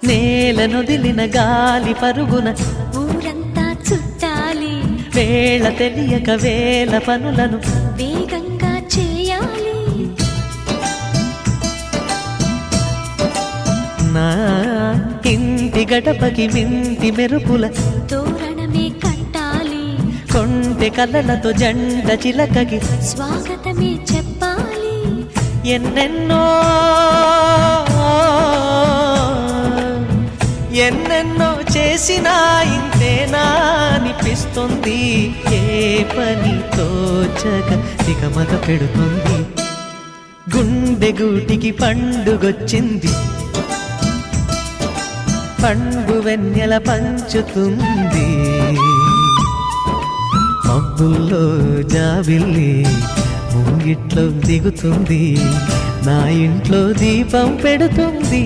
నేలనొదిలిన గాలి పరుగున ఊరంతా చుట్టాలి, వేళ తెలియక వేల పనులను వేగంగా చేయాలి. నా ఇంటి గడపకి వింటి మెరుపుల తోరణమే కట్టాలి, కొంటె కలలతో జెండ చిలకకి స్వాగతమే చెప్పాలి. ఎన్నెన్నో ఎన్నెన్నో చేసినా ఇంతేనా అనిపిస్తుంది. ఏ పని తోచక దిగమగ పెడుతుంది. గుండె గూటికి పండుగొచ్చింది, పండు వెన్నెల పంచుతుంది. మబ్బుల్లో జాబిల్లి ముంగిట్లో దిగుతుంది, నా ఇంట్లో దీపం పెడుతుంది.